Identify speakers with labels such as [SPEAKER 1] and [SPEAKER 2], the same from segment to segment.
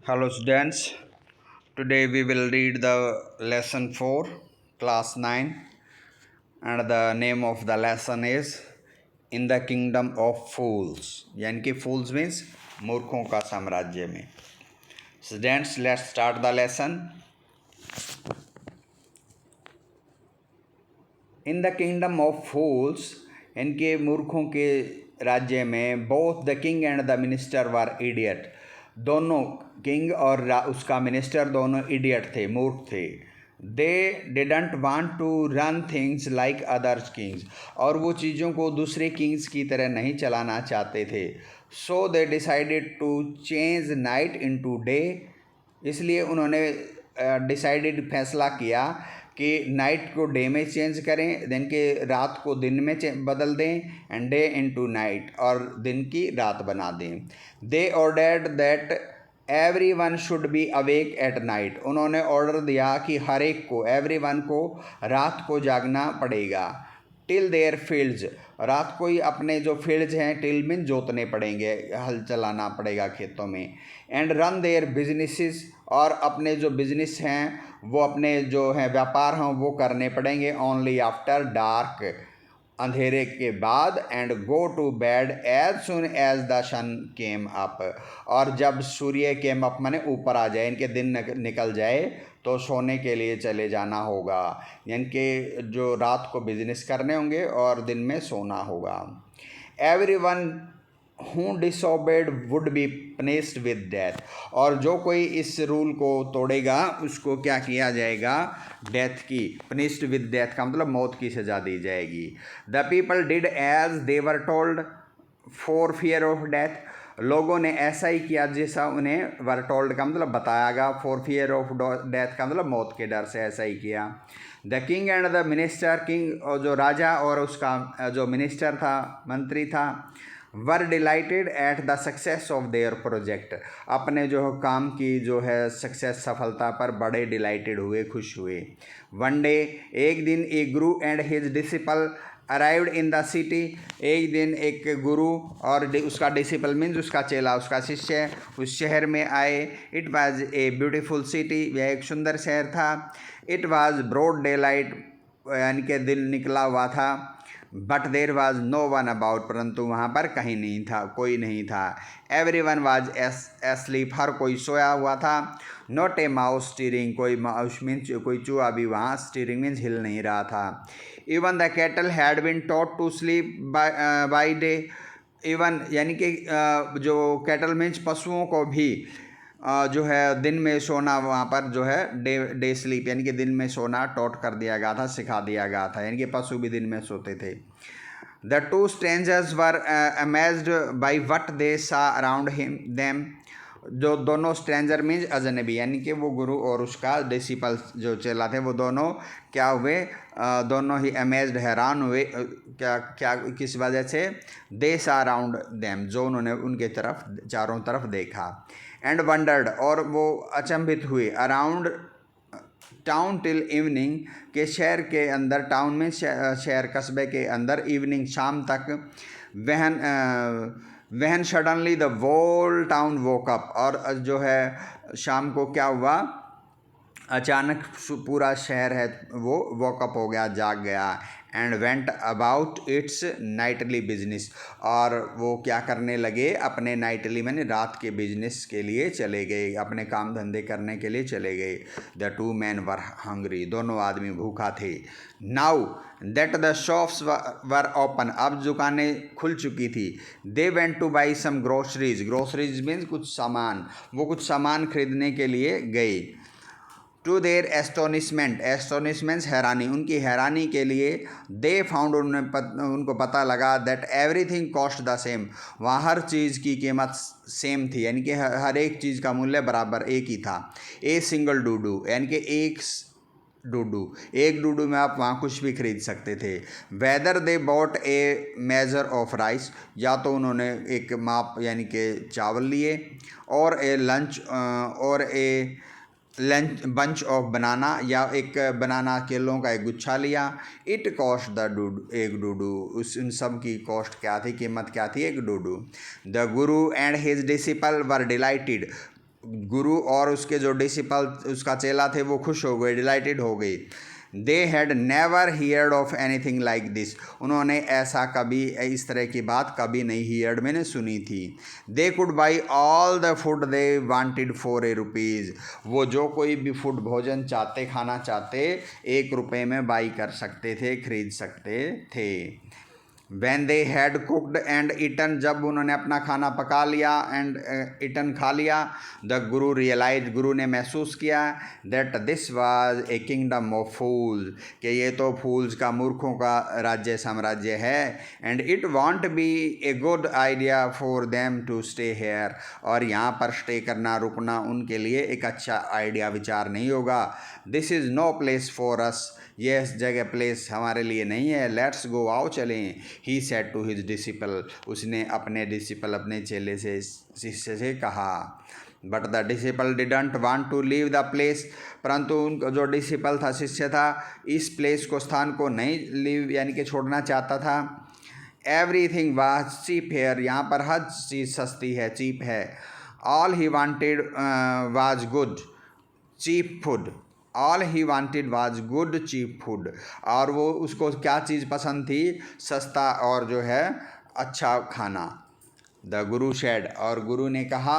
[SPEAKER 1] Hello students, today we will read the lesson 4, class 9, and the name of the lesson is In the Kingdom of Fools. यानी कि fools means मूर्खों का साम्राज्य में. Students, let's start the lesson. In the Kingdom of Fools, इनके मूर्खों के राज्य में both the king and the minister were idiot. दोनों किंग और उसका मिनिस्टर दोनों इडियट थे, मूर्ख थे. They didn't want to run things like others kings, और वो चीज़ों को दूसरे किंग्स की तरह नहीं चलाना चाहते थे. So they decided to change night into day, इसलिए उन्होंने डिसाइडेड फैसला किया कि नाइट को डे में चेंज करें, दिन के रात को दिन में बदल दें, एंड डे इनटू नाइट, और दिन की रात बना दें. They ordered that every one should be awake at night, उन्होंने ऑर्डर दिया कि हर एक को, एवरी वन को रात को जागना पड़ेगा. टिल देयर फील्ड्स, रात को ही अपने जो फील्ड्स हैं, टिल में जोतने पड़ेंगे, हल चलाना पड़ेगा खेतों में. एंड रन देयर बिजनेसेस, और अपने जो बिजनेस हैं वो अपने जो हैं व्यापार हैं वो करने पड़ेंगे ओनली आफ्टर डार्क, अंधेरे के बाद. And go to bed as soon as the sun came up, और जब सूर्य केम अप माने ऊपर आ जाए, इनके दिन निकल जाए तो सोने के लिए चले जाना होगा. यानी कि जो रात को बिजनेस करने होंगे और दिन में सोना होगा. Every one who disobeyed would be punished with death, और जो कोई इस रूल को तोड़ेगा उसको क्या किया जाएगा, डेथ की, पनिश्ड विद डेथ का मतलब मौत की सज़ा दी जाएगी. The people did as they were told for fear of death, लोगों ने ऐसा ही किया जैसा उन्हें वर टोल्ड का मतलब बताया गया, फॉर फियर ऑफ डेथ का मतलब मौत के डर से ऐसा ही किया. The king and the minister, king और जो राजा और उसका जो मिनिस्टर था, मंत्री था, were delighted at the success of their project, अपने जो काम की जो है सक्सेस, सफलता पर बड़े डिलाइटेड हुए, खुश हुए. वन डे, एक दिन, ए गुरु and his disciple arrived in the city, एक दिन एक गुरु और उसका डिसिपल मीन्स उसका चेला, उसका शिष्य उस शहर में आए. It was a beautiful city, वह एक सुंदर शहर था. It was broad daylight, यानी कि दिन निकला हुआ था. But there was no one about, परंतु वहाँ पर कहीं नहीं था, कोई नहीं था. एवरी वन वाज एस्लीप, हर कोई सोया हुआ था. नॉट ए माउस स्टीरिंग, कोई माउस मीन्स कोई चूहा भी वहाँ, स्टीरिंग मीन्स हिल नहीं रहा था. Even the cattle had been taught to sleep by day, even यानी कि जो कैटल मीन्स पशुओं को भी जो है दिन में सोना, वहाँ पर जो है डे स्लीप यानी कि दिन में सोना टॉट कर दिया गया था, सिखा दिया गया था, यानी कि पशु भी दिन में सोते थे. The two strangers were amazed by what they सा अराउंड हिम देम, जो दोनों स्ट्रेंजर मीन्स अजनबी, यानी कि वो गुरु और उसका डिसिपल जो चेला थे, वो दोनों क्या हुए, दोनों ही अमेज्ड, हैरान हुए. क्या क्या किस वजह से, दे सा अराउंड देम, जो उन्होंने उनके तरफ चारों तरफ देखा. एंड वंडर्ड, और वो अचंभित हुए, अराउंड टाउन टिल इवनिंग, के शहर के अंदर, टाउन में शहर कस्बे के अंदर, इवनिंग शाम तक. When suddenly the whole town woke up, और जो है शाम को क्या हुआ, अचानक पूरा शहर है वो वॉकअप हो गया, जाग गया. And went about it's Knightley business, और वो क्या करने लगे, अपने नाइटली मैंने रात के बिजनेस के लिए चले गए, अपने काम धंधे करने के लिए चले गए. The two man were hungry, दोनों आदमी भूखा थे. Now that the shops were open, अब दुकानें खुल चुकी थी. They went to buy some groceries, groceries means कुछ सामान, वो कुछ सामान खरीदने के लिए गए. टू देयर एस्टोनिशमेंट, एस्टोनिशमेंट्स हैरानी, उनकी हैरानी के लिए. दे फाउंड, उनको पता लगा, that everything cost the same, वहाँ हर चीज़ की कीमत सेम थी, यानी कि हर एक चीज़ का मूल्य बराबर एक ही था. ए सिंगल डूडू, यानी कि एक डूडू में आप वहाँ कुछ भी खरीद सकते थे. Whether they bought A measure of rice, या तो उन्होंने एक माप यानी कि चावल लिए, और ए लंच बंच ऑफ बनाना, या एक बनाना केलों का एक गुच्छा लिया. इट कॉस्ट द डूडू, एक डूडू, उन सब की कॉस्ट क्या थी, कीमत क्या थी, एक डूडू. The guru and his disciple were dilated, गुरु और उसके जो डिसिपल उसका चेला थे वो खुश हो गए, डिलाइटेड हो गए। They had never heard of anything like this, उन्होंने ऐसा कभी इस तरह की बात कभी नहीं हियर्ड मैंने सुनी थी। They could by all the food they wanted for ₹1, वो जो कोई भी फूड भोजन चाहते खाना चाहते ₹1 में बाई कर सकते थे, खरीद सकते थे। When they had cooked and eaten, जब उन्होंने अपना खाना पका लिया and eaten खा लिया, the Guru realized, गुरु ने महसूस किया that this was a kingdom of fools, कि ये तो fools का मूर्खों का राज्य साम्राज्य है, and it won't be a good idea for them to stay here, और यहाँ पर स्टे करना रुकना उनके लिए एक अच्छा आइडिया विचार नहीं होगा। This is no place for us, ये जगह प्लेस हमारे लिए नहीं है। लेट्स गो, आओ चलें। He said to his disciple, उसने अपने डिसिपल अपने चेले से शिष्य से कहा। But the disciple didn't want to leave the place, परंतु उनका जो डिसिपल था, शिष्य था, इस प्लेस को स्थान को नहीं लीव यानी कि छोड़ना चाहता था। एवरीथिंग वाज चीप हेयर, यहाँ पर हर चीज़ सस्ती है, चीप है। All he wanted was good cheap food, all he wanted was good cheap food, और वो उसको क्या चीज़ पसंद थी? सस्ता और जो है अच्छा खाना। द गुरु शेड, और गुरु ने कहा,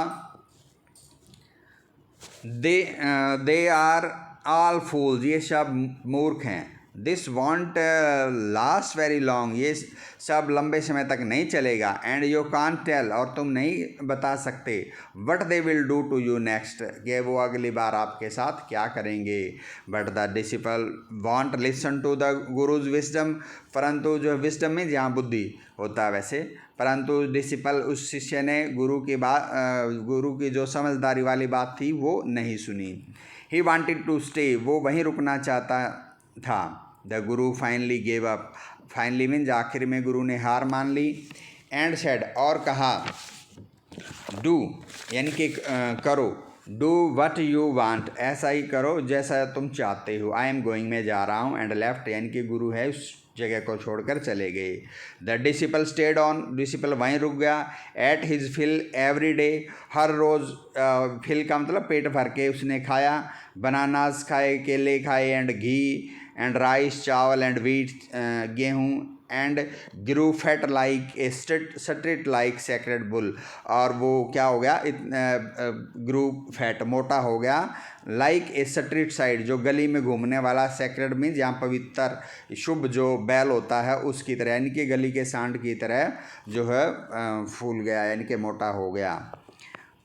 [SPEAKER 1] दे आर ऑल फूल्स, ये सब मूर्ख हैं। This want last very long, ये सब लंबे समय तक नहीं चलेगा। एंड यू कांट टेल, और तुम नहीं बता सकते, what they will do to you next, कि वो अगली बार आपके साथ क्या करेंगे। But the disciple won't listen to the guru's wisdom, परंतु जो विजडम में जहाँ बुद्धि होता है वैसे, परंतु डिसिपल उस शिष्य ने गुरु की जो समझदारी वाली बात थी वो नहीं सुनी। ही वांटेड टू स्टे, वो वहीं रुकना चाहता था। The Guru finally gave up, finally means आखिर में गुरु ने हार मान ली। एंड सेड, और कहा, डू यानी कि करो, डू वट यू वांट, ऐसा ही करो जैसा तुम चाहते हो। आई एम गोइंग, मैं जा रहा हूँ। एंड लेफ्ट यानी कि गुरु है उस जगह को छोड़कर चले गए। The disciple stayed on, disciple वहीं रुक गया। Ate his fill every day, हर रोज़ फिल का मतलब पेट भर के उसने खाया। बनानास खाए, केले खाए, एंड घी एंड राइस चावल, एंड वीट गेहूँ, and Guru fat like a street like sacred bull, और वो क्या हो गया, ग्रू फैट मोटा हो गया, लाइक ए स्ट्रीट साइड, जो गली में घूमने वाला, सेक्रेड मीन्स जहाँ पवित्र शुभ जो बैल होता है उसकी तरह, यानी कि गली के सांड की तरह जो है फूल गया, यानी कि मोटा हो गया।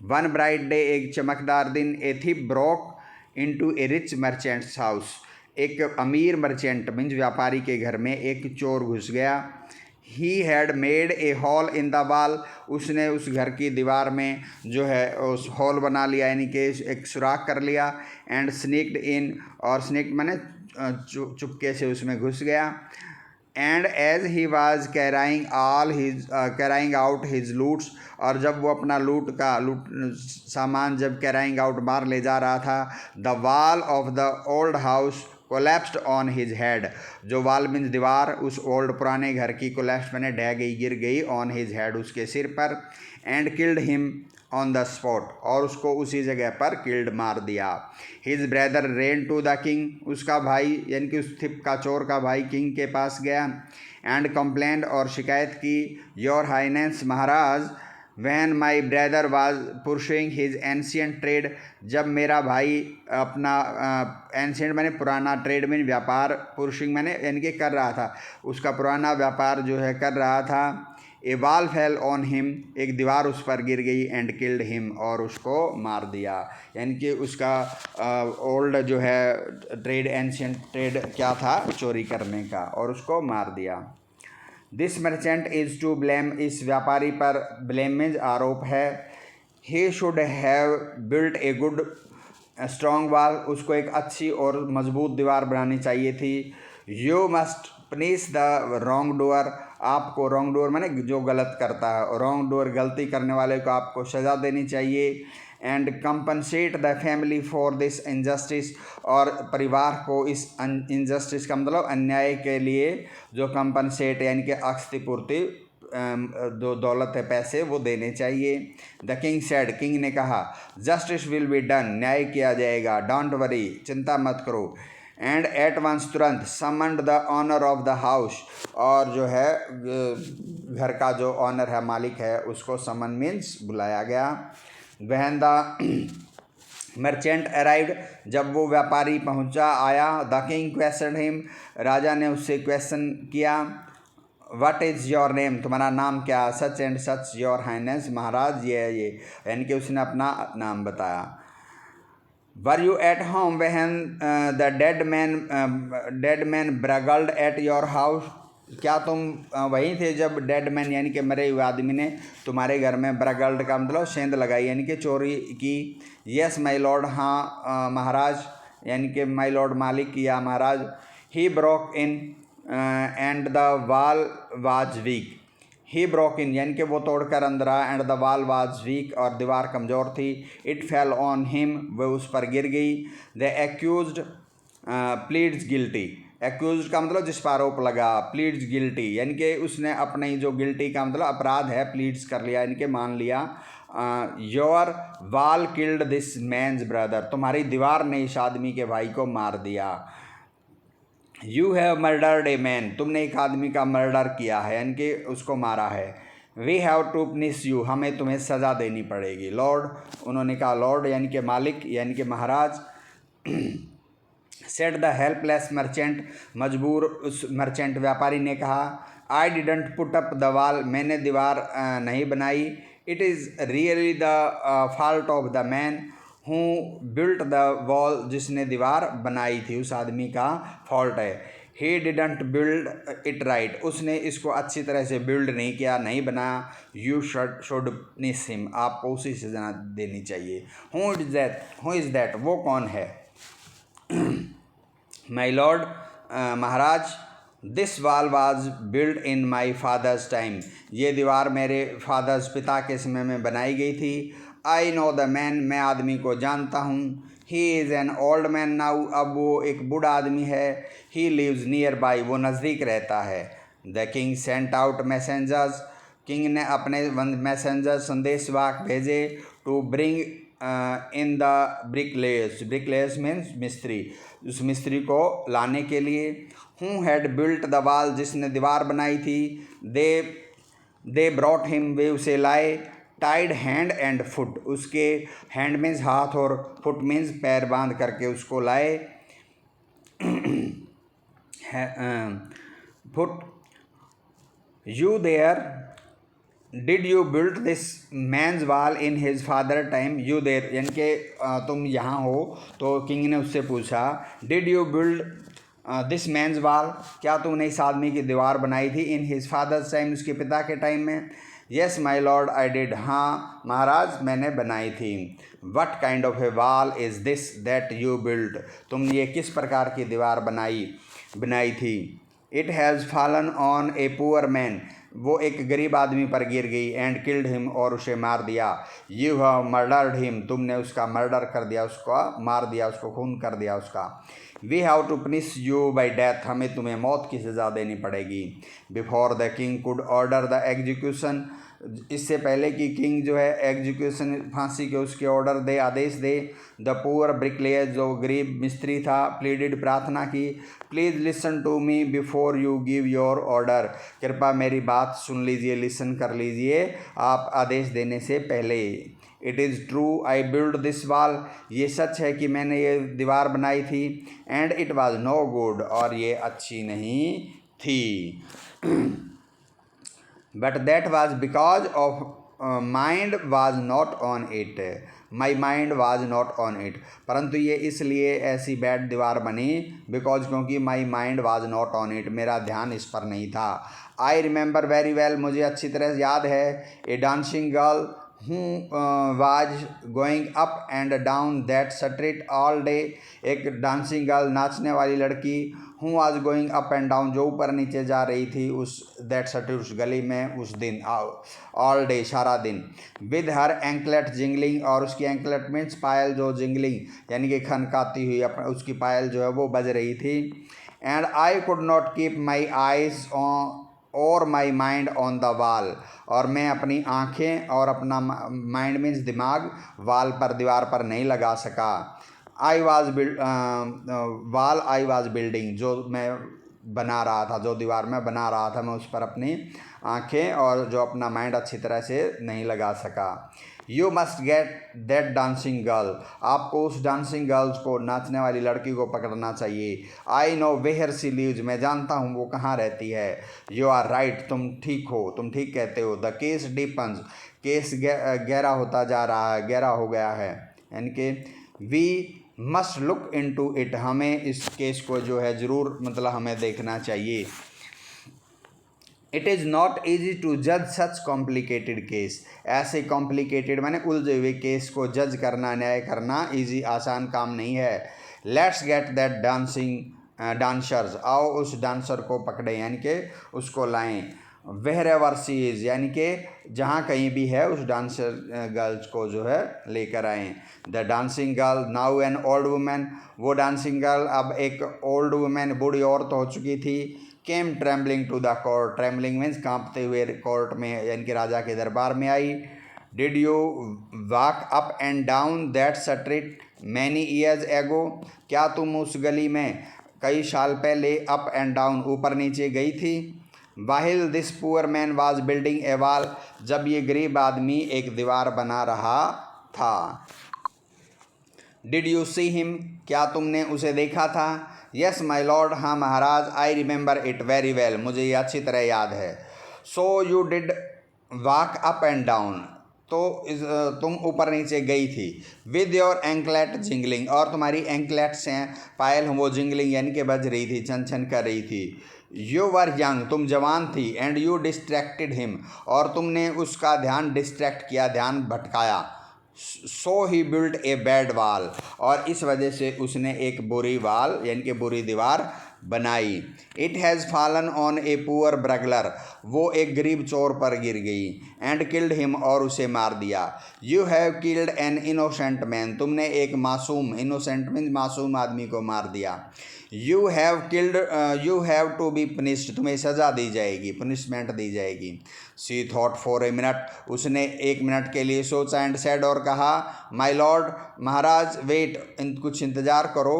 [SPEAKER 1] वन ब्राइट डे, एक चमकदार दिन, ए थिप ब्रोक इनटू ए रिच मर्चेंट्स हाउस, एक अमीर मर्चेंट मीन्स व्यापारी के घर में एक चोर घुस गया। He had made a hall in the wall, उसने उस घर की दीवार में जो है उस हॉल बना लिया, यानी कि एक सुराख कर लिया। एंड स्नीक्ड इन, और स्नीक्ड माने चुपके से उसमें घुस गया। And as he was carrying out his loots, और जब वो अपना लूट सामान जब कैराइंग आउट बाहर ले जा रहा था, the wall of the old house collapsed on his head, जो वॉल मीन्स दीवार उस ओल्ड पुराने घर की कोलैप्स मैंने ढह गई, गिर गई, ऑन हिज हेड उसके सिर पर। And killed him on the spot, और उसको उसी जगह पर किल्ड मार दिया। His brother ran to the king, उसका भाई यानी कि उस थिप का चोर का भाई किंग के पास गया। एंड कंप्लेंट, और शिकायत की, योर हाइनेस महाराज, when my brother was pursuing his ancient trade, जब मेरा भाई अपना एंशियंट मैंने पुराना, ट्रेड में व्यापार, पुरसुइंग मैंने यानी कि कर रहा था, उसका पुराना व्यापार जो है कर रहा था। ए वॉल फेल ऑन हिम, एक दीवार उस पर गिर गई। एंड किल्ड हिम, और उसको मार दिया, यानी कि उसका ओल्ड जो है ट्रेड, एंशियंट ट्रेड क्या था, चोरी करने का, और उसको मार दिया। This merchant is to blame, इस व्यापारी पर ब्लेम मीन्स आरोप है। He should have built a good strong wall, उसको एक अच्छी और मजबूत दीवार बनानी चाहिए थी। You must punish the wrongdoer, आपको रॉन्ग डूअर माने जो गलत करता है, रॉन्ग डूअर गलती करने वाले को आपको सज़ा देनी चाहिए। And compensate the family for this injustice, और परिवार को इस इनजस्टिस का मतलब अन्याय के लिए जो कंपनसेट यानी कि क्षतिपूर्ति जो दौलत है, पैसे, वो देने चाहिए। द किंग सेड, किंग ने कहा, जस्टिस विल बी डन, न्याय किया जाएगा, डोंट वरी, चिंता मत करो। एंड एट वंस, तुरंत, summoned the owner of the house, और जो है घर का जो ऑनर है, मालिक है, उसको समन मीन्स बुलाया गया। वहन द मर्चेंट अराइव्ड, जब वो व्यापारी पहुंचा, आया। द किंग क्वेश्चन हिम, राजा ने उससे क्वेश्चन किया, व्हाट इज़ योर नेम, तुम्हारा नाम क्या? Such and such your highness, महाराज ये, यानी कि उसने अपना नाम बताया। Were you at home when the dead man burgled at your house, क्या तुम वहीं थे जब डेड मैन यानी कि मरे हुए आदमी ने तुम्हारे घर में, ब्रगल्ड का मतलब सेंध लगाई यानी कि चोरी की। यस माई लॉर्ड, हाँ महाराज, यानी कि माई लॉर्ड मालिक, या महाराज। He broke in and the wall was weak, he broke in यानी कि वो तोड़कर अंदर आया, and the wall was weak, और दीवार कमज़ोर थी। इट फेल ऑन हिम, वह उस पर गिर गई। The accused pleads guilty, accuse का मतलब जिस पर आरोप लगा, प्लीड्स गिल्टी यानी कि उसने अपने जो गिल्टी का मतलब अपराध है, प्लीड्स कर लिया यानी कि मान लिया। Your wall killed this man's brother, तुम्हारी दीवार ने इस आदमी के भाई को मार दिया। You have murdered a man, तुमने एक आदमी का मर्डर किया है यानी कि उसको मारा है। We have to punish you, हमें तुम्हें सज़ा देनी पड़ेगी। लॉर्ड, उन्होंने कहा लॉर्ड यानी कि मालिक यानी कि महाराज। सेड द हेल्पलेस मर्चेंट, मजबूर उस मर्चेंट व्यापारी ने कहा, I didn't put up the wall, मैंने दीवार नहीं बनाई। It is really the fault of the man who built the wall, जिसने दीवार बनाई थी उस आदमी का फॉल्ट है। He didn't build it right, उसने इसको अच्छी तरह से बिल्ड नहीं किया, नहीं बनाया। यू शुड पनिश हिम, आपको उसी सजा देनी चाहिए। हु इज़ दैट, वो कौन है? My lord, Maharaj, this wall was build in my father's time, ये दीवार मेरे फादर्स, पिता के समय में बनाई गई थी। आई नो द मैन, मैं आदमी को जानता हूँ। He is an old man now, अब वो एक बूढ़ा आदमी है। ही लिव्स नियर बाई, वो नज़दीक रहता है। The king sent out messengers, king ने अपने मैसेंजर संदेशवाहक भेजे, to bring in the bricklayers, bricklayers means मिस्त्री, उस मिस्त्री को लाने के लिए। Who had built the wall, जिसने दीवार बनाई थी। दे ब्रॉट हिम, वे उसे लाए। टाइड हैंड एंड फुट, उसके हैंड मीन्स हाथ और फुट मीन्स पैर बांध करके उसको लाए। Foot, you there, did you build this man's wall in his father time, you there यानी कि तुम यहाँ हो। तो किंग ने उससे पूछा, did you build this man's wall, क्या तुमने इस आदमी की दीवार बनाई थी? इन हिज फादर्स टाइम, उसके पिता के टाइम में। Yes my lord I did, हाँ महाराज मैंने बनाई थी। What kind of A wall is this that you build, तुमने ये किस प्रकार की दीवार बनाई थी? It has fallen on a poor man, वो एक गरीब आदमी पर गिर गई। एंड किल्ड हिम, और उसे मार दिया। यू हैव मर्डर्ड हिम, तुमने उसका मर्डर कर दिया, उसको मार दिया, उसको खून कर दिया उसका। We have to punish you by death, हमें तुम्हें मौत की सज़ा देनी पड़ेगी। Before the king could order the execution, इससे पहले कि किंग जो है एग्जीक्यूशन, फांसी के उसके ऑर्डर दे, आदेश दे। द पुअर ब्रिकलेयर, जो गरीब मिस्त्री था, प्लीडेड, प्रार्थना की, please listen to me before you give your order, कृपया मेरी बात सुन लीजिए, लिसन कर लीजिए आप आदेश देने से पहले। It is true I build this wall, ये सच है कि मैंने ये दीवार बनाई थी। And it was no good, और ये अच्छी नहीं थी। But that was because of mind was not on it, my mind was not on it, परंतु ये इसलिए ऐसी बैड दीवार बनी, बिकॉज क्योंकि my mind was not on it, मेरा ध्यान इस पर नहीं था। आई रिमेंबर वेरी वेल, मुझे अच्छी तरह याद है। ए डांसिंग गर्ल हूँ was going up and down that street all day, एक डांसिंग गर्ल, नाचने वाली लड़की, हूँ was going up and down, जो ऊपर नीचे जा रही थी उस दैट स्ट्रीट, उस गली में उस दिन, ऑल डे, सारा दिन। विद हर एंकलेट जिंगलिंग, और उसकी एंकलेट मीन्स पायल, जो जिंगलिंग यानी कि खनकाती हुई, उसकी पायल जो है वो बज रही थी। And I could not keep my eyes और माई माइंड ऑन द वाल, और मैं अपनी आँखें और अपना माइंड मीन्स दिमाग वाल पर, दीवार पर नहीं लगा सका। आई वॉज वाल आई वॉज बिल्डिंग, जो मैं बना रहा था, जो दीवार में बना रहा था, मैं उस पर अपनी आँखें और जो अपना माइंड अच्छी तरह से नहीं लगा सका। You must get that dancing girl, आपको उस डांसिंग गर्ल्स को, नाचने वाली लड़की को पकड़ना चाहिए। I know where she lives, मैं जानता हूँ वो कहाँ रहती है। यू आर राइट, तुम ठीक हो, तुम ठीक कहते हो। द केस डीपन्स, केस गहरा होता जा रहा है, गहरा हो गया है, यानी कि we must look into it, हमें इस केस को जो है ज़रूर, मतलब हमें देखना चाहिए। It is not easy to जज सच कॉम्प्लिकेटेड केस, ऐसे कॉम्प्लिकेटेड माने उलझे हुए केस को जज करना, न्याय करना ईजी, आसान काम नहीं है। लेट्स गेट दैट डांसर्स, आओ उस डांसर को पकड़ें, यानी कि उसको लाएं। वेयर एवर सी इज़, यानी कि जहाँ कहीं भी है उस डांसर गर्ल्स को जो है लेकर आएँ। The dancing girl now an old woman, वो डांसिंग गर्ल अब एक ओल्ड वुमेन, बूढ़ी औरत हो चुकी थी। Came trembling to the court, trembling means कांपते हुए कोर्ट में, यानी कि राजा के दरबार में आई। Did you walk up and down that street many years ago, क्या तुम उस गली में कई साल पहले अप एंड डाउन, ऊपर नीचे गई थी। While this poor man was building a wall, जब ये गरीब आदमी एक दीवार बना रहा था। डिड यू सी हिम, क्या तुमने उसे देखा था। यस माई लॉर्ड, हाँ महाराज। I remember it very well, मुझे ये अच्छी तरह याद है। So you did walk up and down, तो तुम ऊपर नीचे गई थी। विद योर एंकलेट जिंगलिंग, और तुम्हारी एंकलेट्स हैं, पायल वो जिंगलिंग यानी कि बज रही थी, छन छन कर रही थी। यू वर यंग, तुम जवान थी। एंड यू डिस्ट्रैक्टेड हिम, और तुमने उसका ध्यान डिस्ट्रैक्ट किया, ध्यान भटकाया। सो ही बिल्ड ए बैड वाल, और इस वजह से उसने एक बुरी वाल यानी कि बुरी दीवार बनाई। It has fallen on a poor burglar, वो एक गरीब चोर पर गिर गई। एंड किल्ड हिम, और उसे मार दिया। You have killed an innocent man, तुमने एक मासूम, इनोसेंट मीन्स मासूम आदमी को मार दिया। You have killed, you have to be punished, तुम्हें सज़ा दी जाएगी, पनिशमेंट दी जाएगी। She thought for a minute, उसने एक मिनट के लिए सोचा। एंड सेड, और कहा, माई लॉर्ड, महाराज, वेट, कुछ इंतज़ार करो।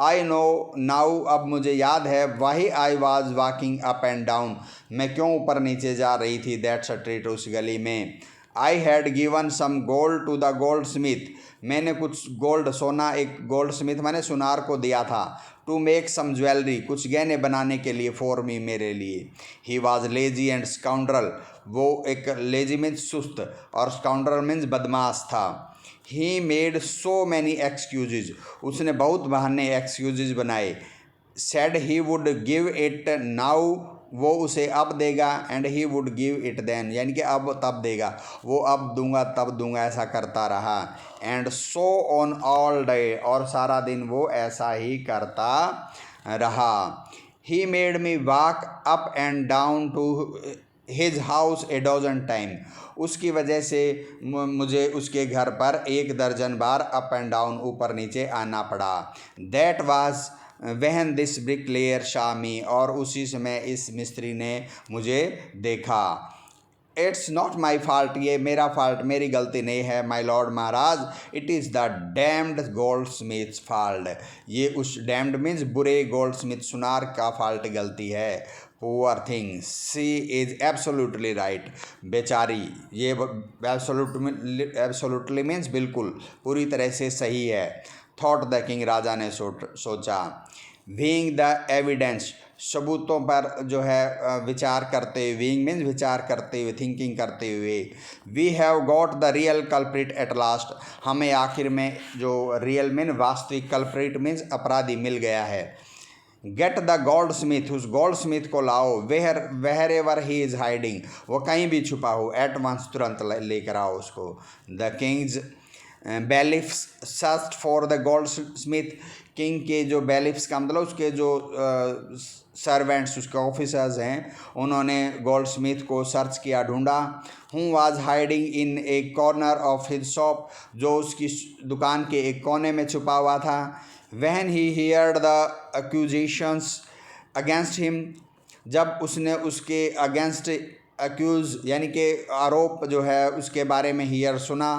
[SPEAKER 1] आई नो नाउ, अब मुझे याद है। Why I was walking up and down, मैं क्यों ऊपर नीचे जा रही थी दैट स्ट्रीट, उस गली में। I had given some gold to the goldsmith, मैंने कुछ गोल्ड, सोना, एक गोल्ड स्मिथ माने सुनार को दिया था। टू मेक सम ज्वेलरी, कुछ गहने बनाने के लिए, फॉर मी, मेरे लिए। He was lazy and scoundrel, वो एक लेजी मीन्स सुस्त, और स्काउंड्रल मीन्स बदमाश था। He made so many excuses, उसने बहुत बहाने, एक्सक्यूजेज बनाए। Said he would give it now, वो उसे अब देगा। And he would give it then, यानी कि अब तब देगा, वो अब दूंगा तब दूंगा, ऐसा करता रहा। And so on all day, और सारा दिन वो ऐसा ही करता रहा। He made me walk up and down to his house a dozen time, उसकी वजह से मुझे उसके घर पर 1 दर्जन बार अप एंड डाउन, ऊपर नीचे आना पड़ा। दैट वाज वहन दिस ब्रिक लेयर शामी, और उसी समय इस मिस्त्री ने मुझे देखा। इट्स नॉट माई फॉल्ट, ये मेरा फॉल्ट, मेरी गलती नहीं है माई लॉर्ड, महाराज। It is the damned goldsmith fault, ये उस डैम्ड मीन्स बुरे गोल्ड स्मिथ, सुनार का फॉल्ट, गलती है। Poor thing, she is absolutely right, बेचारी, ये एब्सोल्युटली मीन्स बिल्कुल, पूरी तरह से सही है। थॉट द किंग, राजा ने सोचा। वीइंग द एविडेंस, सबूतों पर जो है विचार करते हुए, वीइंग मीन्स विचार करते हुए, थिंकिंग करते हुए। We have got the real culprit at last, हमें आखिर में जो रियल मीन वास्तविक, कल्प्रिट मीन्स अपराधी, मिल गया है। गेट द गोल्ड स्मिथ, उस गोल्ड स्मिथ को लाओ। Wherever he is hiding, वो कहीं भी छुपा हो, एट वंस, तुरंत लेकर आओ उसको। The king's bailiffs search for the goldsmith, king के जो बैलिफ्स का मतलब उसके जो सर्वेंट्स, उसके ऑफिसर्स हैं, उन्होंने गोल्ड स्मिथ को सर्च किया, ढूंढा। हूँ was hiding in A corner of his shop, जो उसकी दुकान के एक कोने में छुपा हुआ था। When he heard the accusations against him, जब उसने उसके अगेंस्ट अक्यूज़ यानी कि आरोप जो है उसके बारे में हियर सुना,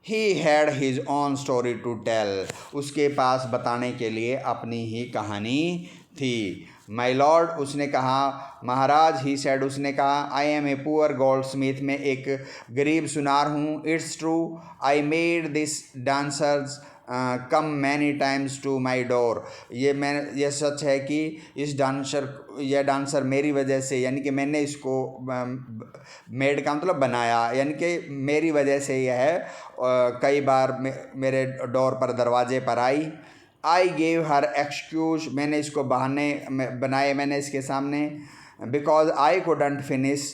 [SPEAKER 1] he had his own story to tell, उसके पास बताने के लिए अपनी ही कहानी थी। माई लॉर्ड, उसने कहा, महाराज, ही सेड, उसने कहा, I am a poor goldsmith, मैं एक गरीब सुनार हूँ। It's true, I made this dancers come many times to my door, ये सच है कि यह डांसर मेरी वजह से, यानी कि मैंने इसको मेड का मतलब बनाया, यानी कि मेरी वजह से यह कई बार मेरे डोर पर, दरवाजे पर आई। आई गेव हर एक्सक्यूज, मैंने इसको बहाने बनाए मैंने इसके सामने। Because I couldn't finish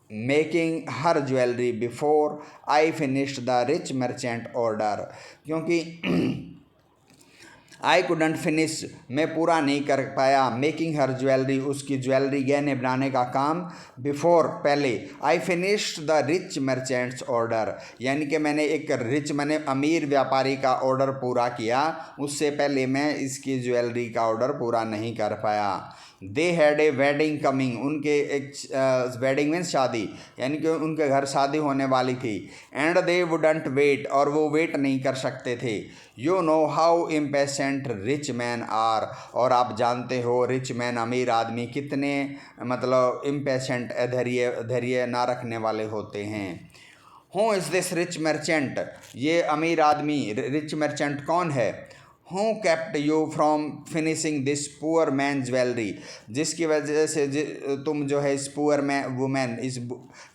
[SPEAKER 1] making her jewellery before I finished the rich merchant order, क्योंकि आई कुडंट फिनिश, मैं पूरा नहीं कर पाया, मेकिंग हर ज्वेलरी, उसकी ज्वेलरी गहने बनाने का काम, बिफोर, पहले, I finished the rich merchants order, यानी कि मैंने एक रिच मैंने अमीर व्यापारी का ऑर्डर पूरा किया, उससे पहले मैं इसकी ज्वेलरी का ऑर्डर पूरा नहीं कर पाया। They had a wedding coming, उनके एक वेडिंग मीन्स शादी, यानी कि उनके घर शादी होने वाली थी। एंड दे वुडंट वेट, और वो वेट नहीं कर सकते थे। You know how impatient rich man are, और आप जानते हो रिच मैन अमीर आदमी कितने मतलब इम्पेशेंट धैर्य ना रखने वाले होते हैं। Who is this rich merchant, ये अमीर आदमी रिच मर्चेंट कौन है। Who kept you from finishing this poor man jewellery, जिसकी वजह से तुम जो है इस पुअर मैन वुमेन, इस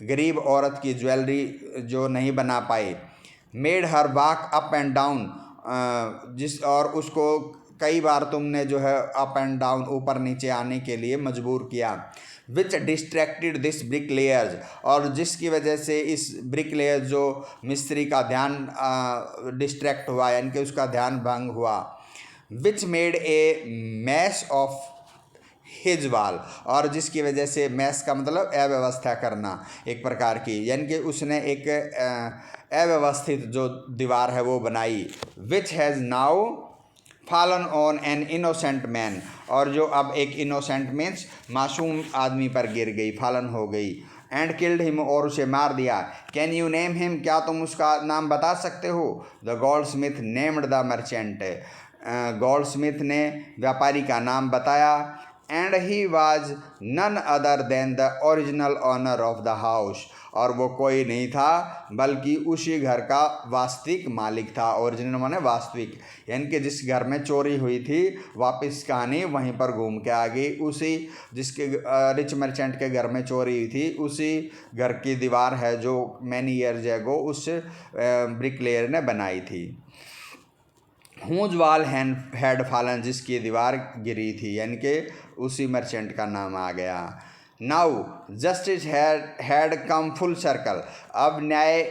[SPEAKER 1] गरीब औरत की ज्वेलरी जो नहीं बना पाए। Made her walk up and down, और उसको कई बार तुमने जो है अप एंड डाउन, ऊपर नीचे आने के लिए मजबूर किया। विच डिस्ट्रैक्टेड दिस ब्रिक लेयर्स, और जिसकी वजह से इस ब्रिक लेयर जो मिस्त्री का ध्यान डिस्ट्रैक्ट हुआ, यानी कि उसका ध्यान भंग हुआ। Which made a mass of his वाल, और जिसकी वजह से मैस का मतलब अव्यवस्था करना एक प्रकार की, यानी कि उसने एक अव्यवस्थित जो दीवार है वो बनाई। Which has now fallen on an innocent man, और जो अब एक इनोसेंट मीन्स मासूम आदमी पर गिर गई, फॉलन हो गई। एंड किल्ड हिम, और उसे मार दिया। कैन यू नेम हिम, क्या तुम उसका नाम बता सकते हो। The goldsmith named the merchant, goldsmith ने व्यापारी का नाम बताया। And he was none other than the original owner of the house, और वो कोई नहीं था बल्कि उसी घर का वास्तविक मालिक था। ओरिजिनल माने वास्तविक, यानी कि जिस घर में चोरी हुई थी वापस कहानी वहीं पर घूम के आ गई। उसी जिसके रिच मर्चेंट के घर में चोरी हुई थी उसी घर की दीवार है जो मैनी ईयर्स एगो उस ब्रिकलेयर ने बनाई थी। हुज वाल हैड फॉलन, जिसकी दीवार गिरी थी, यानी कि उसी मर्चेंट का नाम आ गया। Now justice had come full circle, अब न्याय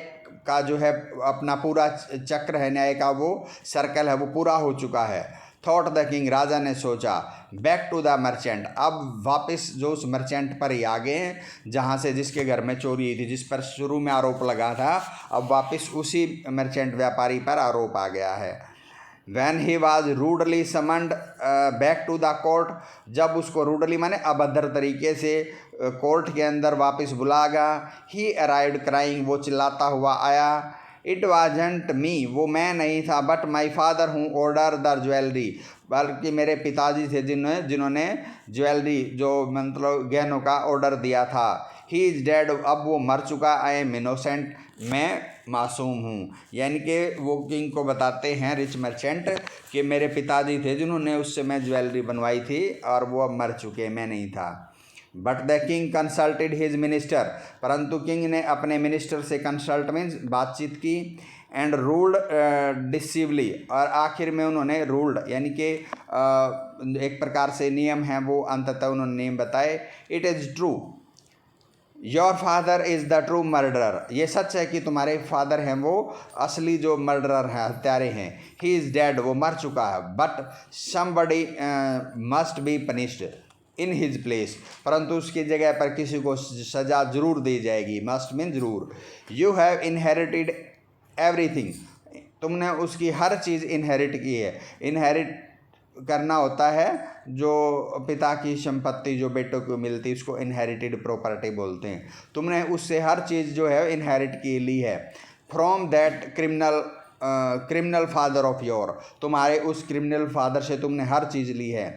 [SPEAKER 1] का जो है अपना पूरा चक्र है, न्याय का वो सर्कल है वो पूरा हो चुका है। थॉट द किंग, राजा ने सोचा। बैक टू द मर्चेंट, अब वापस जो उस मर्चेंट पर ही आ गए हैं जहाँ से जिसके घर में चोरी हुई थी, जिस पर शुरू में आरोप लगा था, अब वापस उसी मर्चेंट व्यापारी पर आरोप आ गया है। When he was rudely summoned back to the court, जब उसको रूडली माने अभद्र तरीके से कोर्ट के अंदर वापस बुलाया। He arrived crying, वो चिल्लाता हुआ आया। It wasn't me, वो मैं नहीं था, but my father who ordered the jewelry, बल्कि मेरे पिताजी थे जिन्होंने ज्वेलरी जो मतलब गहनों का ऑर्डर दिया था। He is dead, अब वो मर चुका। I am innocent, मैं मासूम हूँ, यानी कि वो किंग को बताते हैं रिच मर्चेंट कि मेरे पिताजी थे जिन्होंने उससे मैं ज्वेलरी बनवाई थी और वो अब मर चुके, मैं नहीं था। But the king consulted his minister, परंतु किंग ने अपने मिनिस्टर से कंसल्ट मीन्स बातचीत की। एंड रूल्ड डिसिवली, और आखिर में उन्होंने रूल्ड यानी कि एक प्रकार से नियम हैं वो अंततः उन्होंने नियम बताए। It is true your father is the true murderer, ये सच है कि तुम्हारे फादर हैं वो असली जो मर्डरर हैं, हत्यारे हैं। ही इज़ डेड, वो मर चुका है। But somebody must be punished in his place, परंतु उसकी जगह पर किसी को सज़ा ज़रूर दी जाएगी। मस्ट मीन ज़रूर। यू हैव इनहेरिटेड एवरीथिंग, तुमने उसकी हर चीज़ इनहेरिट की है। इनहेरिट करना होता है, जो पिता की संपत्ति जो बेटों को मिलती उसको इनहेरिटेड प्रॉपर्टी बोलते हैं। तुमने उससे हर चीज़ जो है इनहेरिट की ली है। From that criminal father of your, तुम्हारे उस क्रिमिनल फादर से तुमने हर चीज़ ली है।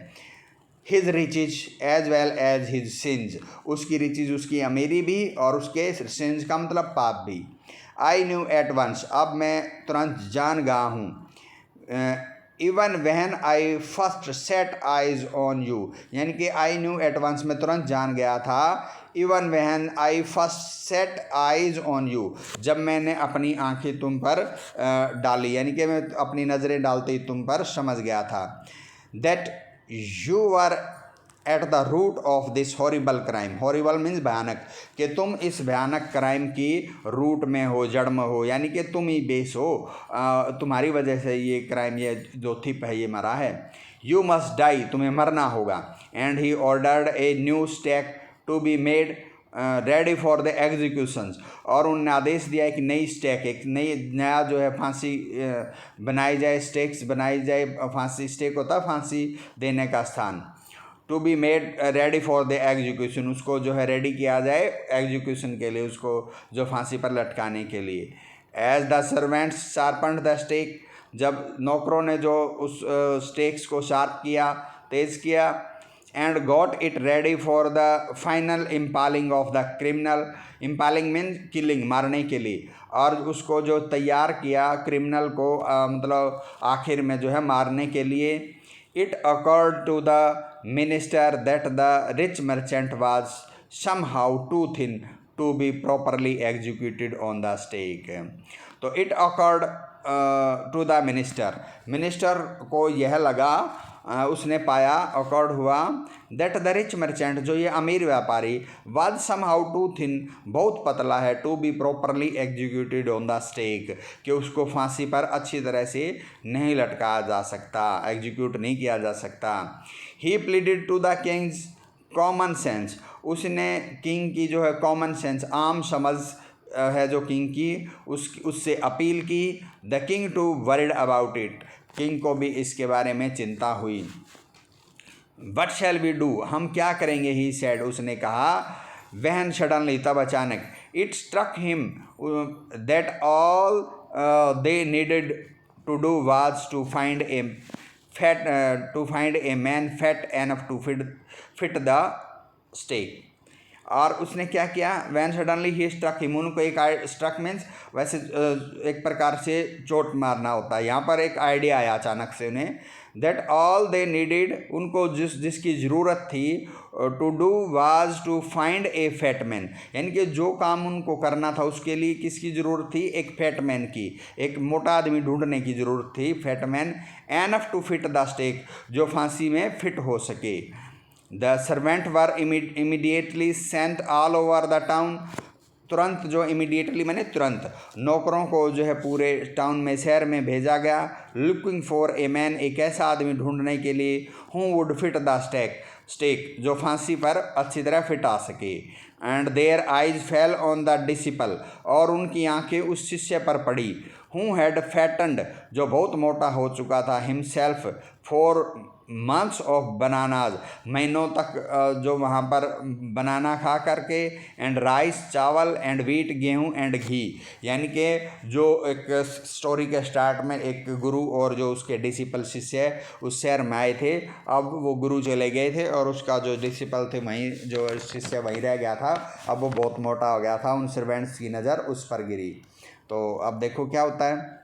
[SPEAKER 1] His riches as well as his sins, उसकी रिचेज उसकी अमीरी भी और उसके सिंस का मतलब पाप भी। आई न्यू एट वंस, अब मैं तुरंत जान गया हूँ। Even when I first set eyes on you, यानी कि आई न्यू एट वंस में तुरंत जान गया था। Even when I first set eyes on you, जब मैंने अपनी आंखें तुम पर डाली, यानी कि मैं अपनी नज़रें डालते तुम पर समझ गया था। That you were at the root of this horrible crime, horrible means भयानक, कि तुम इस भयानक क्राइम की रूट में हो, जड़ में हो, यानी कि तुम ही बेस हो, तुम्हारी वजह से ये क्राइम, ये जो थिप है ये मरा है। यू मस्ट डाई, तुम्हें मरना होगा। And he ordered a new stake to be made ready for the executions, और उन्होंने आदेश दिया एक नई स्टेक, एक नया जो है फांसी बनाई जाए, स्टेक्स बनाई जाए। फांसी स्टेक होता है फांसी देने का स्थान। To be made ready for the execution, उसको जो है रेडी किया जाए एग्जीक्यूशन के लिए, उसको जो फांसी पर लटकाने के लिए। As the servants sharpened the stake, जब नौकरों ने जो उस स्टेक्स को शार्प किया, तेज किया। And got it ready for the final impaling of the criminal, impaling means killing, मारने के लिए, और उसको जो तैयार किया क्रिमिनल को, मतलब आखिर में जो है मारने के लिए। It occurred to the minister that the rich merchant was somehow too thin to be properly executed on the stake. तो it occurred to the minister, minister को यह लगा, उसने पाया, अकॉर्ड हुआ, दैट द रिच मर्चेंट, जो ये अमीर व्यापारी, वाज समहाउ टू थिन, बहुत पतला है, to be properly executed on the stake, कि उसको फांसी पर अच्छी तरह से नहीं लटकाया जा सकता, एग्जीक्यूट नहीं किया जा सकता। He pleaded to the king's common sense, उसने किंग की जो है कॉमन सेंस, आम समझ है जो किंग की, उससे अपील की। The king too worried about it, king को भी इसके बारे में चिंता हुई। वट शैल वी डू, हम क्या करेंगे, ही सेड, उसने कहा। वहन सडनली, तब अचानक, it struck him that all they needed to do was to find a man fat enough to fit the stake. और उसने क्या किया, वैन सडनली ही स्ट्रक हिम, उनको एक स्ट्रक मीन्स वैसे एक प्रकार से चोट मारना होता है, यहाँ पर एक आइडिया आया अचानक से उन्हें। दैट ऑल दे नीडेड, उनको जिसकी ज़रूरत थी, to do was to find a fat man, यानी कि जो काम उनको करना था उसके लिए किसकी ज़रूरत थी, एक फैट मैन की, एक मोटा आदमी ढूंढने की ज़रूरत थी, fat man enough to fit the stake, जो फांसी में फिट हो सके। The servant were immediately sent all over the town, तुरंत, जो इमीडिएटली मैंने तुरंत, नौकरों को जो है पूरे टाउन में, शहर में भेजा गया। लुकिंग फॉर ए मैन, एक ऐसा आदमी ढूंढने के लिए, who would fit the stake, जो फांसी पर अच्छी तरह फिट आ सके। And their eyes fell on the disciple, और उनकी आंखें उस शिष्य पर पड़ी। हु हैड फैटन्ड, जो बहुत मोटा हो चुका था, himself for months of bananas, महीनों तक जो वहाँ पर बनाना खा करके। एंड राइस, चावल, एंड वीट, गेहूँ, एंड घी, यानी कि जो एक स्टोरी के स्टार्ट में एक गुरु और जो उसके डिसिपल शिष्य उस शहर में आए थे, अब वो गुरु चले गए थे और उसका जो डिसिपल थे वहीं, जो शिष्य वहीं रह गया था, अब वो बहुत मोटा हो गया था, उन सर्वेंट्स की नज़र उस पर गिरी। तो अब देखो क्या होता है।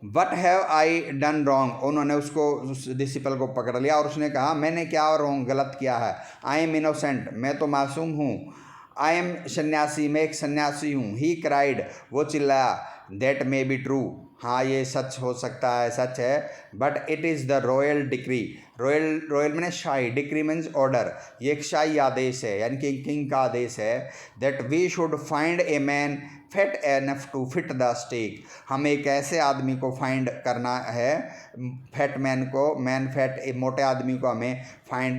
[SPEAKER 1] What have I done wrong, उन्होंने उसको, उस डिसिपल को पकड़ लिया और उसने कहा, मैंने क्या रॉन्ग, गलत किया है। आई एम इनोसेंट, मैं तो मासूम हूँ। आई एम सन्यासी, मैं एक सन्यासी हूँ। ही क्राइड, वो चिल्लाया। दैट मे बी ट्रू, हाँ ये सच हो सकता है, सच है। But it is the royal decree, royal मैंने शाही, डिक्री मीन्स ऑर्डर, ये एक शाही आदेश है, यानी कि किंग का आदेश है। That we should find a man fit enough to fit the stake. हमें एक ऐसे आदमी को फाइंड करना है, फैट मैन को, मैन फैट मोटे आदमी को हमें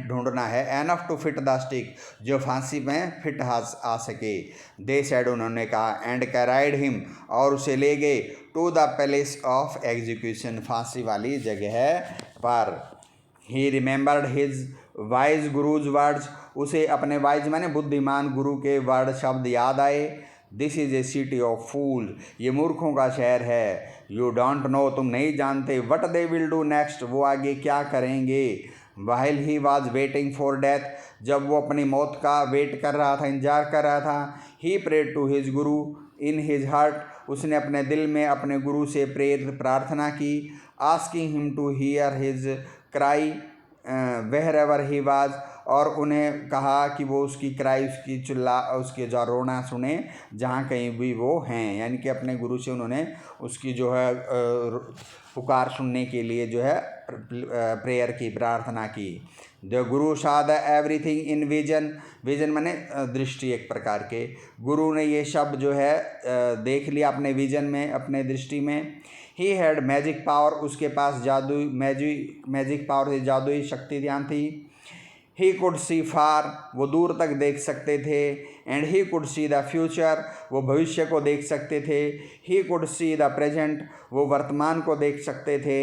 [SPEAKER 1] ढूंढना है, enough to fit the stick, जो फांसी में फिट आ सके। दे सेड, उन्होंने कहा, एंड कैराइड हिम, और उसे ले गए, to the palace of execution, फांसी वाली जगह पर। He remembered his wise guru's words, उसे अपने वाइज माने बुद्धिमान गुरु के वर्ड शब्द याद आए। This is a city of fool, ये मूर्खों का शहर है। यू डोंट नो, तुम नहीं जानते, what they will do next, वो आगे क्या करेंगे। While he was waiting for death, जब वो अपनी मौत का वेट कर रहा था, इंतजार कर रहा था। ही prayed to his Guru in his heart, उसने अपने दिल में अपने गुरु से प्रार्थना की। Asking him to hear his cry wherever he was, और उन्हें कहा कि वो उसकी क्राई, उसकी चिल्ला, उसके जो रोना सुने जहाँ कहीं भी वो हैं। यानी कि अपने गुरु से उन्होंने उसकी जो है पुकार सुनने के लिए जो है प्रेयर की, प्रार्थना की। The Guru saw the everything in vision, vision माने दृष्टि एक प्रकार के। गुरु ने ये शब्द जो है देख लिया अपने विजन में, अपने दृष्टि में। ही हैड मैजिक पावर, उसके पास जादुई मैजिक पावर से जादुई शक्ति ध्यान थी। ही कुड सी फार, वो दूर तक देख सकते थे। And he could see the future, वो भविष्य को देख सकते थे। He could see the present, वो वर्तमान को देख सकते थे।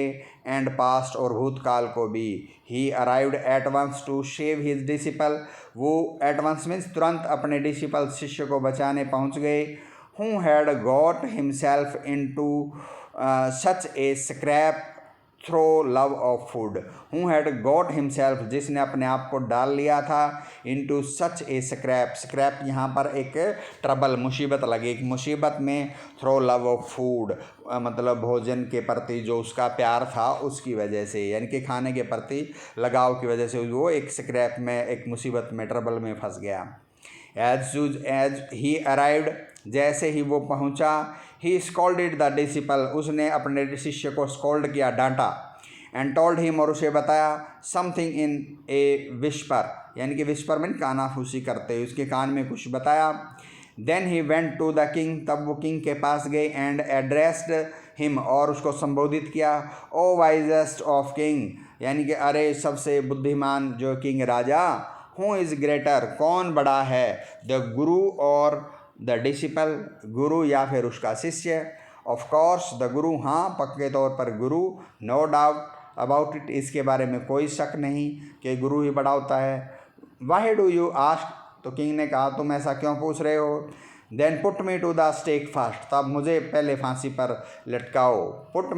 [SPEAKER 1] एंड पास्ट, और भूतकाल को भी। He arrived at once to save his disciple, वो एट वंस मीन्स तुरंत अपने डिसिपल शिष्य को बचाने पहुंच गए। Who had got himself into such a scrape through love of food, who had got himself, जिसने अपने आप को डाल लिया था, into such a scrape, scrape यहाँ पर एक ट्रबल, मुसीबत लगे, एक मुसीबत में, थ्रो लव ऑफ फूड मतलब भोजन के प्रति जो उसका प्यार था उसकी वजह से, यानी कि खाने के प्रति लगाव की वजह से वो एक स्क्रैप में, एक मुसीबत में, ट्रबल में फंस गया। एज ही अराइव्ड, जैसे ही वो पहुंचा, ही स्कॉल्डेड द डिसिपल, उसने अपने शिष्य को स्कॉल्ड किया, डांटा। एंड टोल्ड हिम, और उसे बताया, समथिंग इन ए विस्पर, यानी कि विस्पर में कानाफूसी करते हुए उसके कान में कुछ बताया। Then he went to the king, तब वो किंग के पास गए। एंड एड्रेस्ड हिम, और उसको संबोधित किया, ओ वाइजेस्ट ऑफ किंग, यानी कि अरे सबसे बुद्धिमान जो king Raja, who is greater, कौन बड़ा है, द गुरु और द डिसिपल, गुरु या फिर उसका शिष्य। ऑफ कोर्स द गुरु, हाँ पक्के तौर पर गुरु। नो डाउट अबाउट इट, इसके बारे में कोई शक नहीं कि गुरु ही बड़ा होता है। वाई डू यू आस्क, तो किंग ने कहा तुम ऐसा क्यों पूछ रहे हो। Then put me to the stake first, तब मुझे पहले फांसी पर लटकाओ। Put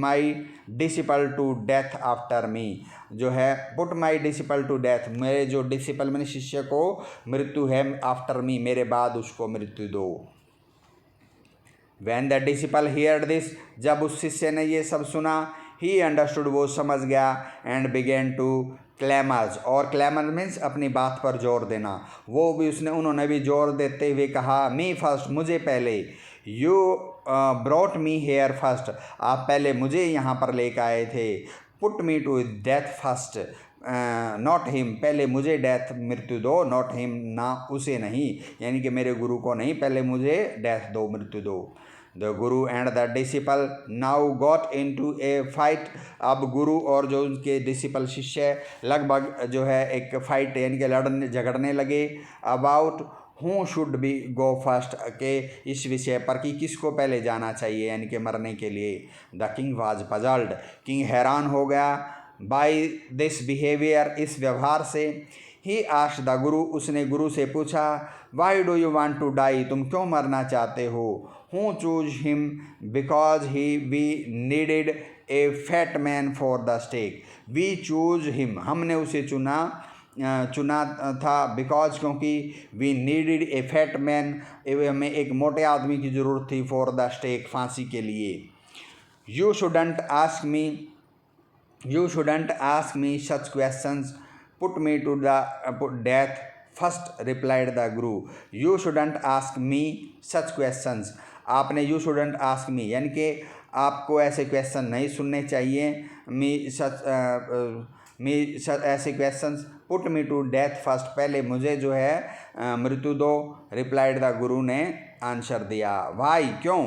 [SPEAKER 1] my disciple to death after me, जो है put my disciple to death, मेरे जो डिसिपल मैंने शिष्य को मृत्यु है, आफ्टर मी, मेरे बाद उसको मृत्यु दो। When the disciple heard this, जब उस शिष्य ने ये सब सुना, ही अंडरस्टूड, वो समझ गया। एंड बिगेन टू क्लैमर्स, और क्लैमर मीन्स अपनी बात पर जोर देना, वो भी उन्होंने भी जोर देते हुए कहा, मी फर्स्ट, मुझे पहले। You brought me here first, आप पहले मुझे यहाँ पर लेकर आए थे। Put me to death first not him, पहले मुझे डेथ मृत्यु दो, नॉट हिम, ना उसे नहीं, यानी कि मेरे गुरु को नहीं, पहले मुझे डेथ दो, मृत्यु दो। The guru and the disciple now got into a fight, अब गुरु और जो उनके डिसिपल शिष्य लगभग जो है एक फाइट, यानी कि लड़ने झगड़ने लगे। About who should be go first, के इस विषय पर कि किसको पहले जाना चाहिए, यानी कि मरने के लिए। The king was puzzled, king हैरान हो गया। बाई दिस बिहेवियर, इस व्यवहार से। ही आस्क्ड द गुरु, उसने गुरु से पूछा, why do you want to die, तुम क्यों मरना चाहते हो। Who choose him because he we needed a fat man for the stake, we choose him, हमने उसे चुना था, बिकॉज क्योंकि we needed a fat man, हमें एक मोटे आदमी की ज़रूरत थी, फॉर द स्टेक, फांसी के लिए। You shouldn't ask me such questions, put me to the death first, replied the guru. You shouldn't ask me such questions, आपने यू शुडंट आस्क मी, यानी कि आपको ऐसे क्वेश्चन नहीं सुनने चाहिए। ऐसे questions, put me to death first, पहले मुझे जो है मृत्यु दो, रिप्लाइड द गुरु ने आंसर दिया। वाई, क्यों?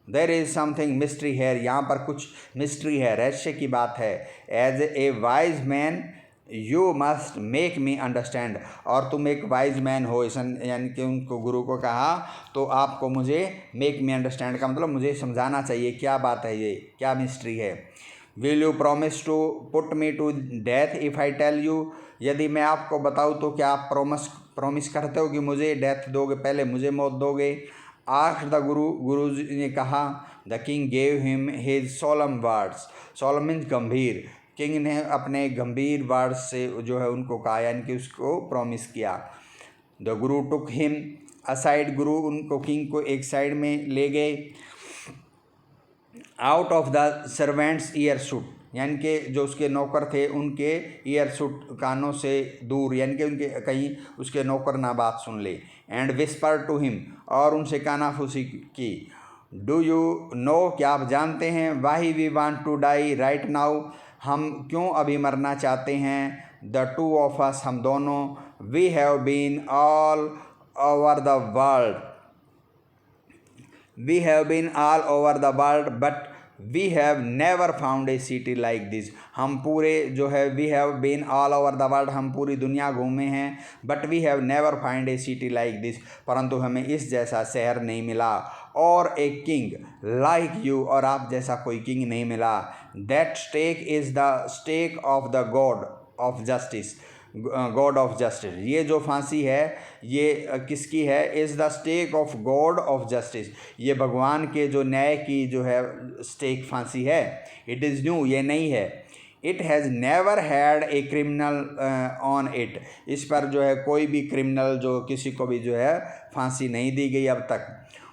[SPEAKER 1] देर इज़ समथिंग मिस्ट्री है, यहाँ पर कुछ मिस्ट्री है, रहस्य की बात है। As a wise man you must make me understand, और तुम एक वाइज मैन हो, यानी कि उनको गुरु को कहा तो आपको मुझे मेक मी अंडरस्टैंड का मतलब मुझे समझाना चाहिए क्या बात है, ये क्या मिस्ट्री है। Will you promise to put me to death if I tell you, यदि मैं आपको बताऊँ तो क्या आप प्रॉमिस करते हो कि मुझे डेथ दोगे, पहले मुझे मौत दोगे। आस्क्ड द गुरु जी ने कहा। The king gave him his solemn words, solemn means गंभीर, किंग ने अपने गंभीर वर्ड्स से जो है उनको कहा, यानी कि उसको प्रॉमिस किया। The Guru took him aside, गुरु उनको किंग को एक साइड में ले गए। Out of the servants year shoot, यानी कि जो उसके नौकर थे उनके ईयर शूट, कानों से दूर, यानी कि उनके कहीं उसके नौकर ना बात सुन ले। एंड विस्पर टू हिम, और उनसे कानाफूसी की। डू यू नो, क्या आप जानते हैं, why we want to die right now, हम क्यों अभी मरना चाहते हैं। द टू ऑफ अस, हम दोनों। We have been all over the world, we have been all over the world but we have never found a city like this, हम पूरे जो है we have been all over the world, हम पूरी दुनिया घूमे हैं। But we have never find a city like this, परंतु हमें इस जैसा शहर नहीं मिला। और ए किंग लाइक यू, और आप जैसा कोई किंग नहीं मिला। That stake is the stake of the god of justice, god of justice, ये जो फांसी है ये किसकी है। Is the stake of god of justice, ये भगवान के जो न्याय की जो है स्टेक फांसी है। इट इज़ न्यू, ये नई है। It has never had a criminal on it, इस पर जो है कोई भी क्रिमिनल जो किसी को भी जो है फांसी नहीं दी गई अब तक।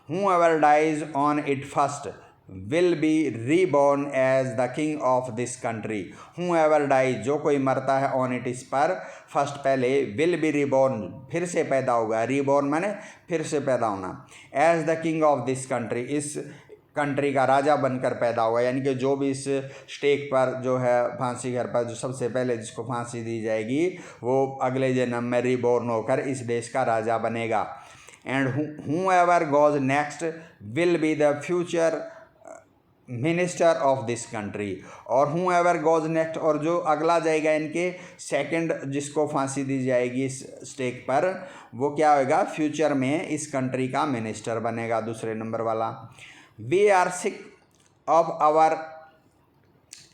[SPEAKER 1] Whoever dies on it first will be reborn as the king of this country, whoever die, जो कोई मरता है ऑन इट, इस पर फर्स्ट पहले, विल बी रीबॉर्न, फिर से पैदा होगा, रीबॉर्न माने फिर से पैदा होना। As the king of this country, इस कंट्री का राजा बनकर पैदा होगा, यानी कि जो भी इस स्टेक पर जो है फांसी घर पर जो सबसे पहले जिसको फांसी दी जाएगी वो अगले जन्म में रीबॉर्न होकर इस देश का राजा बनेगा। And who ever goes next will be the future minister of this country, और हूँ एवर गोज नेक्स्ट, और जो अगला जाएगा इनके सेकंड जिसको फांसी दी जाएगी इस स्टेक पर, वो क्या होगा, फ्यूचर में इस कंट्री का मिनिस्टर बनेगा, दूसरे नंबर वाला। We are sick of our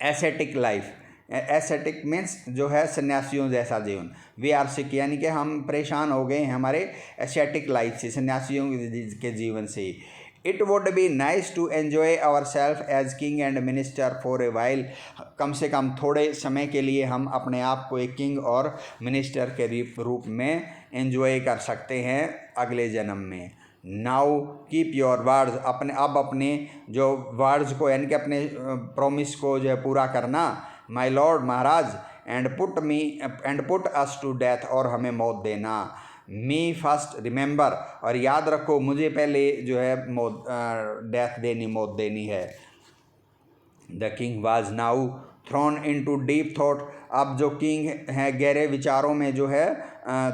[SPEAKER 1] ascetic life, ascetic means जो है सन्यासियों जैसा जीवन। वी आर सिक यानी कि हम परेशान हो गए हैं हमारे एसेटिक लाइफ से, सन्यासियों के जीवन से। It would be nice to enjoy our self as king and minister for a while, कम से कम थोड़े समय के लिए हम अपने आप को एक किंग और मिनिस्टर के रूप में एंजॉय कर सकते हैं अगले जन्म में। नाउ कीप योर वर्ड्स, अपने जो वर्ड्स को यानी कि अपने प्रॉमिस को जो है पूरा करना। माय लॉर्ड, महाराज। And put us to death, और हमें मौत देना। मी फर्स्ट रिमेंबर, और याद रखो मुझे पहले जो है मौत डेथ देनी, मौत देनी है। The king was now thrown into deep thought, अब जो किंग है गहरे विचारों में जो है,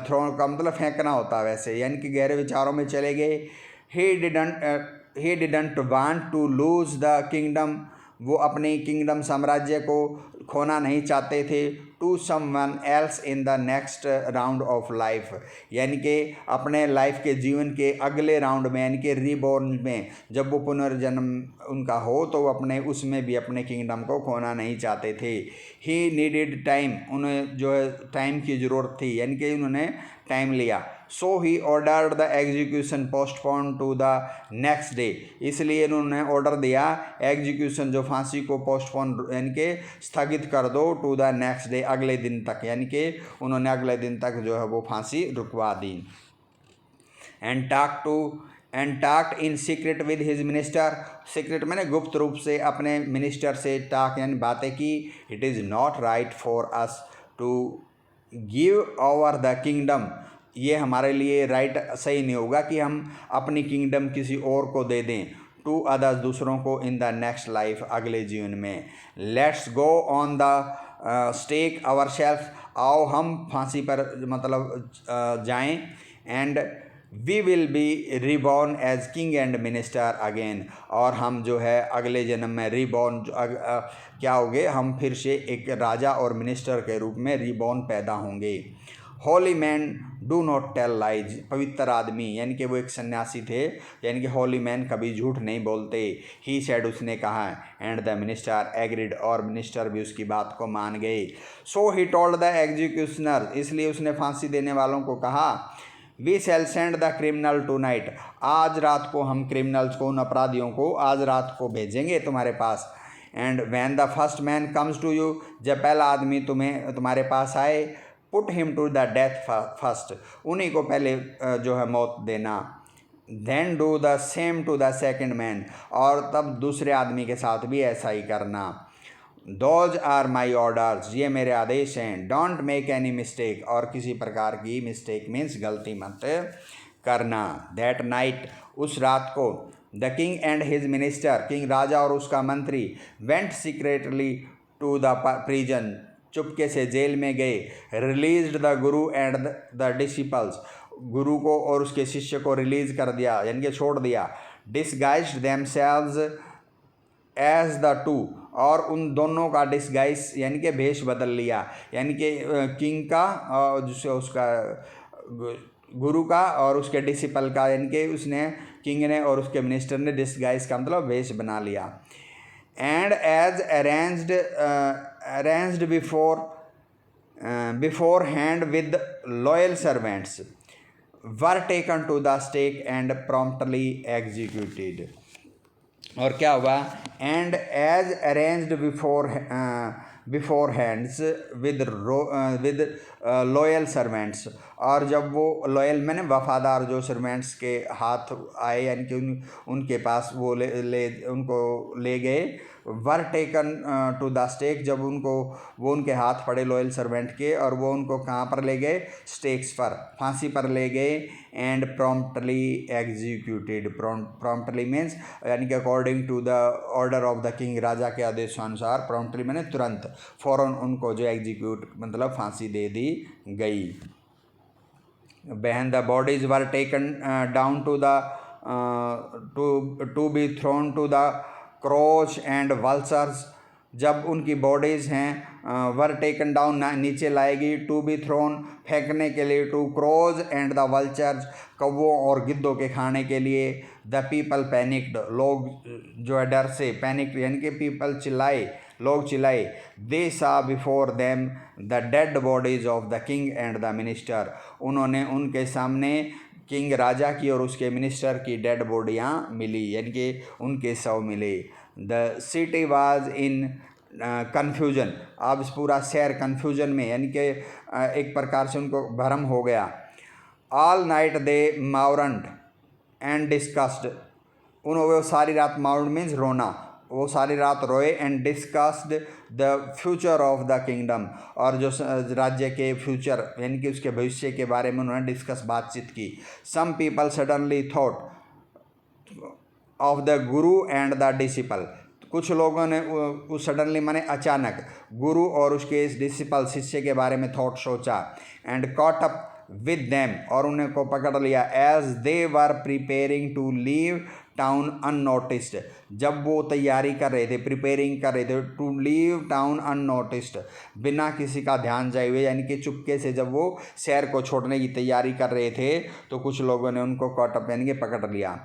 [SPEAKER 1] थ्रोन का मतलब फेंकना होता है वैसे, यानी कि गहरे विचारों में चले गए। He didn't want to lose the kingdom, वो अपने किंगडम साम्राज्य को खोना नहीं चाहते थे। To someone else in the next round of life, यानी कि अपने लाइफ के जीवन के अगले राउंड में, यानी कि रीबॉर्न में, जब वो पुनर्जन्म उनका हो तो वो अपने उसमें भी अपने किंगडम को खोना नहीं चाहते थे। ही नीडेड टाइम, उन्हें जो है टाइम की ज़रूरत थी, यानी कि उन्होंने टाइम लिया। So he ordered the execution postpone to the next day, इसलिए उन्होंने ऑर्डर दिया एग्जीक्यूशन जो फांसी को पोस्टपोन यानी कि स्थगित कर दो, टू द नेक्स्ट डे, अगले दिन तक, यानी कि उन्होंने अगले दिन तक जो है वो फांसी रुकवा दी। And talked in secret with his minister, secret मैंने गुप्त रूप से अपने मिनिस्टर से टाक यानी बातें की। It is not right for us to give over the kingdom, ये हमारे लिए राइट सही नहीं होगा कि हम अपनी किंगडम किसी और को दे दें। टू अदर्स, दूसरों को, इन द नेक्स्ट लाइफ, अगले जीवन में। Let's go on the stake our self, आओ हम फांसी पर मतलब जाएं। And we will be reborn as king and minister again, और हम जो है अगले जन्म में रिबॉर्न क्या होंगे, हम फिर से एक राजा और मिनिस्टर के रूप में रिबॉर्न पैदा होंगे। Holy man do not tell lies, पवित्र आदमी यानी कि वो एक सन्यासी थे, यानी कि होली मैन कभी झूठ नहीं बोलते। ही सेड, उसने कहा, एंड द मिनिस्टर एग्रीड, और मिनिस्टर भी उसकी बात को मान गए। So he told the executioner, इसलिए उसने फांसी देने वालों को कहा, we shall send the criminal tonight, आज रात को हम क्रिमिनल्स को, उन अपराधियों को आज रात को भेजेंगे तुम्हारे पास। And when the first man comes to you, जब पहला आदमी तुम्हारे पास आए, put him to the death first, उन्हीं को पहले जो है मौत देना। Then do the same to the second man, और तब दूसरे आदमी के साथ भी ऐसा ही करना। दोज आर माई ऑर्डर्स, ये मेरे आदेश हैं। डोंट मेक एनी मिस्टेक, और किसी प्रकार की मिस्टेक मीन्स गलती मत करना। दैट नाइट, उस रात को, the king and his minister, king राजा और उसका मंत्री, went secretly to the prison, चुपके से जेल में गए। Released the guru and the disciples, गुरु को और उसके शिष्य को रिलीज कर दिया, यानी कि छोड़ दिया। Disguised themselves as the two, और उन दोनों का डिसगाइज यानी कि भेष बदल लिया, यानी कि किंग का और जिससे उसका गुरु का और उसके डिसिपल का, यानी कि उसने, किंग ने और उसके मिनिस्टर ने डिसगाइज का मतलब वेश बना लिया। And as arranged beforehand with loyal servants were taken to the stake and promptly executed. और क्या हुआ, and as arranged before hands with loyal servants, और जब वो लॉयल मैंने वफादार जो सर्वेंट्स के हाथ आए, यानी कि उनके पास वो उनको ले गए। Were taken to the stake, जब वो उनके हाथ पड़े लॉयल सर्वेंट के, और वो उनको कहाँ पर ले गए, स्टेक्स पर, फांसी पर ले गए। And promptly executed, promptly means यानी कि according to the order of the king, राजा के आदेशानुसार, प्रॉम्प्टली मैंने तुरंत, फौरन उनको जो एग्जीक्यूट मतलब फांसी दे दी गई। When the bodies were taken down to be thrown to the crows and vultures, जब उनकी बॉडीज़ हैं वर टेकन डाउन, नीचे लाएगी, टू बी थ्रोन फेंकने के लिए, to crows and the vultures, कौवों और गिद्धों के खाने के लिए। द पीपल पैनिक्ड, लोग जो है डर से, पैनिक्ड यानी कि पीपल चिल्लाए, लोग चिल्लाए। दे सा before them the dead bodies of the king and the minister, उन्होंने उनके सामने किंग राजा की और उसके मिनिस्टर की डेड बॉडियाँ मिली, यानी कि उनके शव मिले। The city was in confusion, अब इस पूरा शहर कन्फ्यूजन में, यानी कि एक प्रकार से उनको भ्रम हो गया। All night they mourned and discussed, वो सारी रात, माउरंट मीन्स रोना, वो सारी रात रोए। And discussed the future of the kingdom, और जो राज्य के फ्यूचर यानी कि उसके भविष्य के बारे में उन्होंने डिस्कस, बातचीत की। Some people suddenly thought of the guru and the disciple, कुछ लोगों ने उस सडनली माने अचानक, गुरु और उसके इस डिसिपल शिष्य के बारे में थॉट सोचा। And caught up with them, और उन्हें को पकड़ लिया। As they were preparing to leave town unnoticed, जब वो तैयारी कर रहे थे, प्रिपेयरिंग कर रहे थे, टू लीव टाउन अननोटिस्ड, बिना किसी का ध्यान जाए हुए, यानी कि चुपके से जब वो शहर को छोड़ने की तैयारी कर रहे थे, तो कुछ लोगों ने उनको कॉट अप यानी कि पकड़ लिया।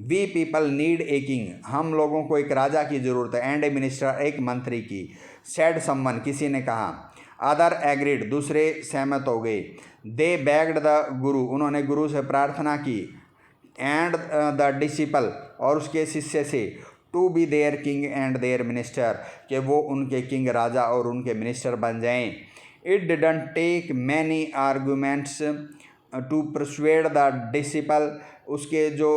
[SPEAKER 1] We people need a king, हम लोगों को एक राजा की ज़रूरत है। एंड ए मिनिस्टर, एक मंत्री की। सेड समवन, किसी ने कहा। अदर एग्रीड, दूसरे सहमत हो गए। दे बेग्ड द गुरु, उन्होंने गुरु से प्रार्थना की। एंड द डिसिपल, और उसके शिष्य से, to be their king and their minister, कि वो उनके किंग राजा और उनके मिनिस्टर बन जाएं। It didn't take many arguments to persuade the disciple, उसके जो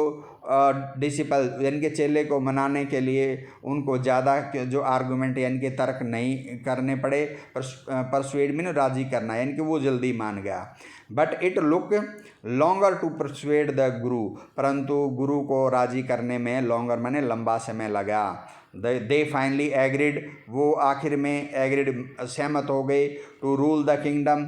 [SPEAKER 1] डिसिपल यानी कि चेले को मनाने के लिए उनको ज़्यादा जो आर्गूमेंट यानी कि तर्क नहीं करने पड़े। परसुएड मीन राज़ी करना, यानी कि वो जल्दी मान गया। But it look longer to persuade the guru, परंतु गुरु को राज़ी करने में लॉन्गर माने लंबा समय लगा। दे फाइनली एग्रीड, वो आखिर में एग्रीड सहमत हो गए। To rule the kingdom,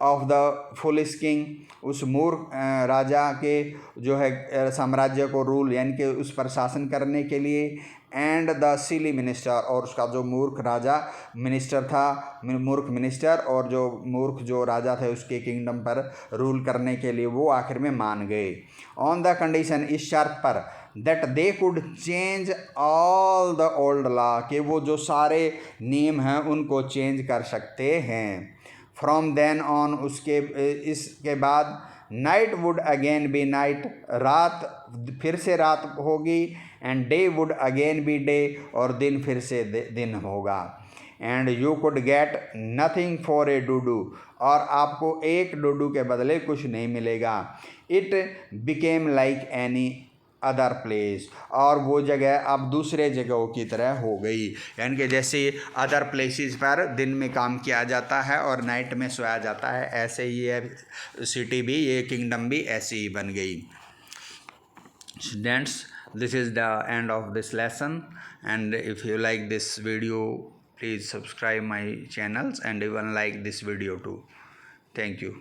[SPEAKER 1] of the foolish king, उस मूर्ख राजा के जो है साम्राज्य को रूल यानी कि उस पर शासन करने के लिए, एंड द सिली मिनिस्टर, और उसका जो मूर्ख राजा मिनिस्टर था, मूर्ख मिनिस्टर और जो मूर्ख जो राजा थे उसके किंगडम पर रूल करने के लिए वो आखिर में मान गए। ऑन द कंडीशन, इस शर्त पर, that they could change all the old law, कि वो जो सारे नियम हैं उनको चेंज कर सकते हैं। फ्रॉम देन ऑन, उसके इसके बाद, night would again be night, रात फिर से रात होगी, and day would again be day, और दिन फिर से दिन होगा। And you could get nothing for a dodo, और आपको एक डूडू के बदले कुछ नहीं मिलेगा। It became like any other place, और वो जगह अब दूसरे जगहों की तरह हो गई, यानी कि जैसे अदर प्लेसेस पर दिन में काम किया जाता है और नाइट में सोया जाता है, ऐसे ही ये सिटी भी, ये किंगडम भी ऐसी ही बन गई। Students, this is the end of this lesson, and if you like this video, please subscribe my channels and even like this video too. Thank you.